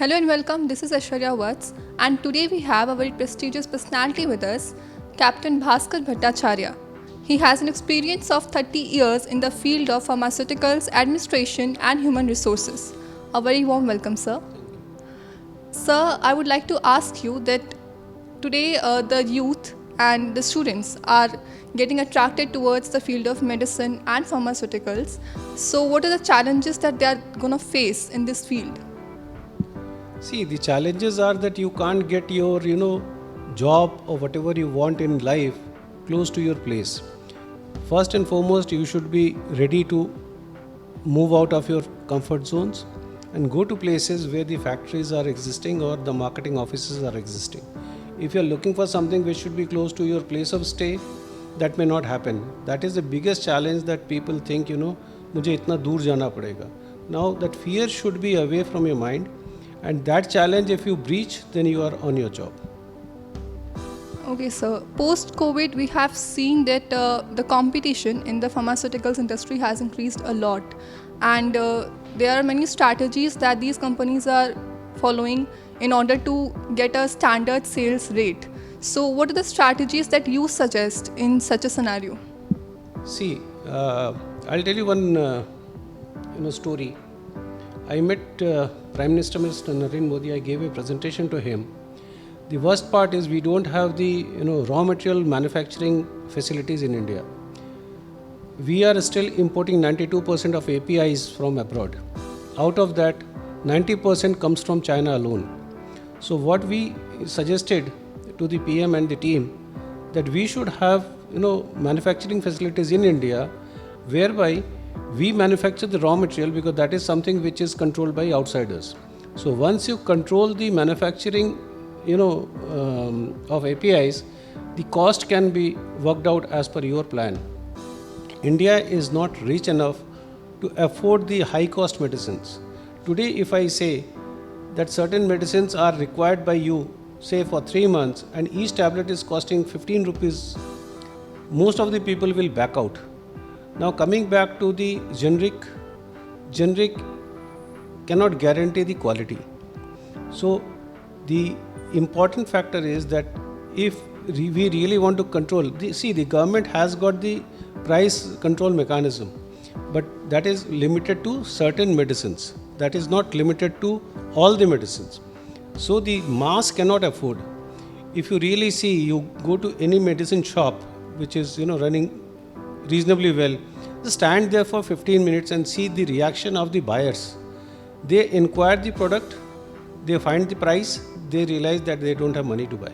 Hello and welcome, this is ASHWARYA VATS, and today we have a very prestigious personality with us, Captain Bhaskar Bhattacharya. He has an experience of 30 years in the field of pharmaceuticals, administration and human resources. A very warm welcome, sir. Sir, I would like to ask you that today the youth and the students are getting attracted towards the field of medicine and pharmaceuticals. So what are the challenges that they are going to face in this field? See, the challenges are that you can't get your, job or whatever you want in life close to your place. First and foremost, you should be ready to move out of your comfort zones and go to places where the factories are existing or the marketing offices are existing. If you're looking for something which should be close to your place of stay, that may not happen. That is the biggest challenge that people think, मुझे इतना दूर जाना पड़ेगा. Now that fear should be away from your mind. And that challenge, if you breach, then you are on your job. Okay, sir. Post-COVID, we have seen that the competition in the pharmaceuticals industry has increased a lot. And there are many strategies that these companies are following in order to get a standard sales rate. So what are the strategies that you suggest in such a scenario? See, I'll tell you one story. I met Prime Minister Mr. Narendra Modi. I gave a presentation to him. The worst part is we don't have the raw material manufacturing facilities in India. We are still importing 92% of APIs from abroad. Out of that, 90% comes from China alone. So what we suggested to the PM and the team that we should have manufacturing facilities in India whereby we manufacture the raw material, because that is something which is controlled by outsiders. So once you control the manufacturing, of APIs, the cost can be worked out as per your plan. India is not rich enough to afford the high cost medicines. Today, if I say that certain medicines are required by you, say for 3 months, and each tablet is costing 15 rupees, most of the people will back out. Now coming back to the generic cannot guarantee the quality. So the important factor is that if we really want to control, the government has got the price control mechanism, but that is limited to certain medicines. That is not limited to all the medicines. So the mass cannot afford. If you really see, you go to any medicine shop which is running reasonably well, just stand there for 15 minutes and see the reaction of the buyers. They inquire the product, they find the price, they realize that they don't have money to buy.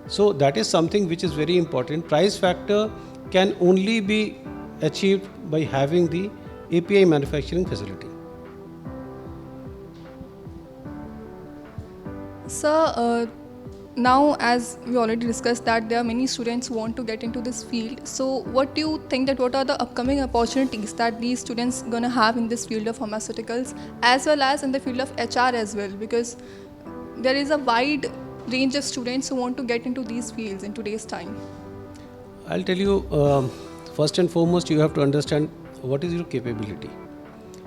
So that is something which is very important. Price factor can only be achieved by having the API manufacturing facility. Sir, now as we already discussed that there are many students who want to get into this field. So what do you think that what are the upcoming opportunities that these students going to have in this field of pharmaceuticals as well as in the field of HR as well? Because there is a wide range of students who want to get into these fields in today's time. I'll tell you, first and foremost, you have to understand what is your capability.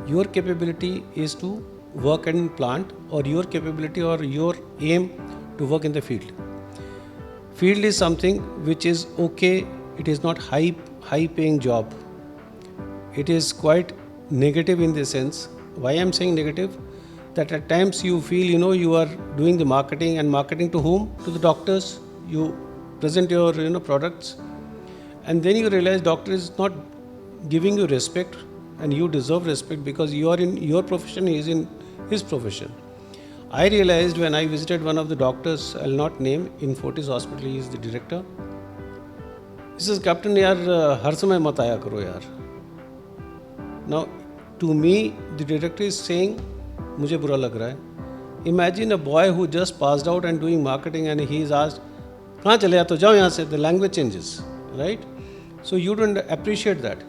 Your capability is to work in plant, or your capability or your aim to work in the field. Field is something which is okay. It is not high paying job. It is quite negative in the sense. Why I'm saying negative? That at times you feel you are doing the marketing, and marketing to whom? To the doctors. You present your products, and then you realize doctor is not giving you respect, and you deserve respect because you are in your profession, he is in his profession. I realized when I visited one of the doctors, I'll not name, in Fortis Hospital, he is the director. He says, Captain, yaar, har samay mat aaya karo yaar. Now, to me, the director is saying, mujhe bura lag raha hai. Imagine a boy who just passed out and doing marketing, and he is asked, kahan chale to jao yahan se, the language changes, right? So you don't appreciate that.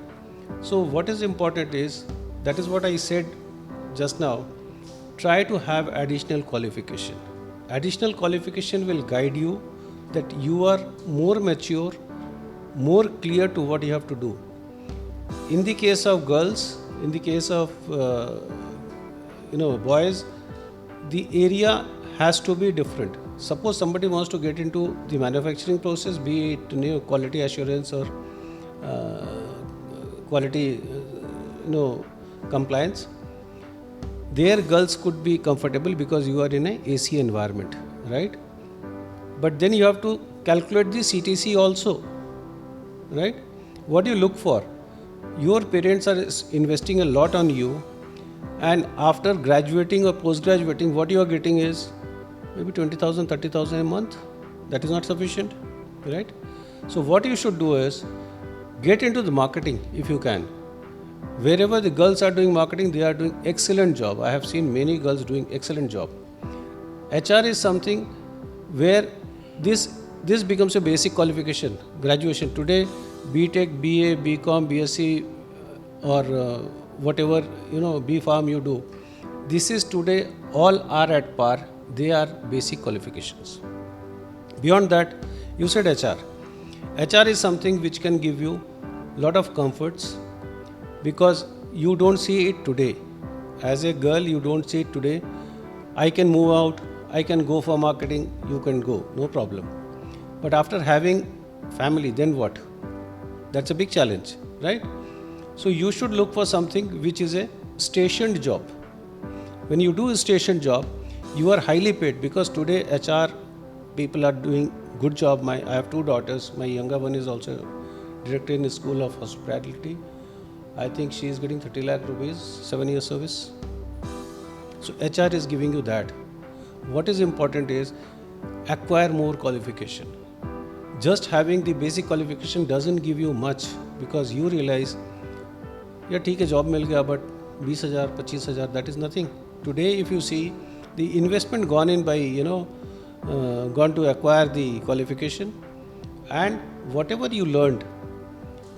So what is important is, that is what I said just now, try to have additional qualification. Additional qualification will guide you that you are more mature, more clear to what you have to do. In the case of girls, in the case of boys, the area has to be different. Suppose somebody wants to get into the manufacturing process, be it quality assurance or quality compliance, their girls could be comfortable because you are in a AC environment, right? But then you have to calculate the CTC also, right? What do you look for? Your parents are investing a lot on you, and after graduating or post-graduating, what you are getting is maybe 20,000, 30,000 a month. That is not sufficient, right? So what you should do is get into the marketing if you can. Wherever the girls are doing marketing, they are doing excellent job. I have seen many girls doing excellent job. HR is something where this becomes a basic qualification, graduation. Today, BTech, BA, BCom, BSc or whatever, B Pharm you do, this is today all are at par. They are basic qualifications. Beyond that, you said HR. HR is something which can give you lot of comforts because you don't see it today. As a girl, you don't see it today. I can move out, I can go for marketing, you can go, no problem. But after having family, then what? That's a big challenge, right? So you should look for something which is a stationed job. When you do a stationed job, you are highly paid because today HR people are doing good job. I have 2 daughters. My younger one is also director in the School of Hospitality. I think she is getting 30 lakh rupees, 7 years service. So HR is giving you that. What is important is acquire more qualification. Just having the basic qualification doesn't give you much because you realize, yeah, ठीक है, job मिल गया, but 20,000, 25,000, that is nothing. Today, if you see the investment gone in by, gone to acquire the qualification, and whatever you learned,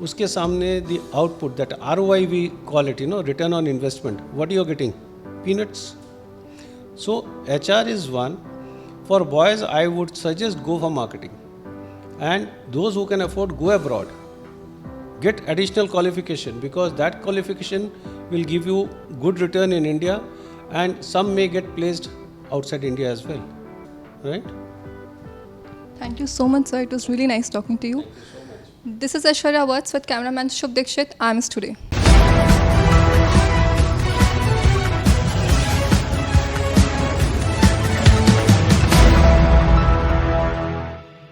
उसके सामने the output, that ROI we call it, return on investment, what you are getting? Peanuts. So HR is one. For boys, I would suggest go for marketing. And those who can afford, go abroad. Get additional qualification because that qualification will give you good return in India, and some may get placed outside India as well, right? Thank you so much, sir. It was really nice talking to you. This is ASHWARYA Words with cameraman DIXIT, IMS Today.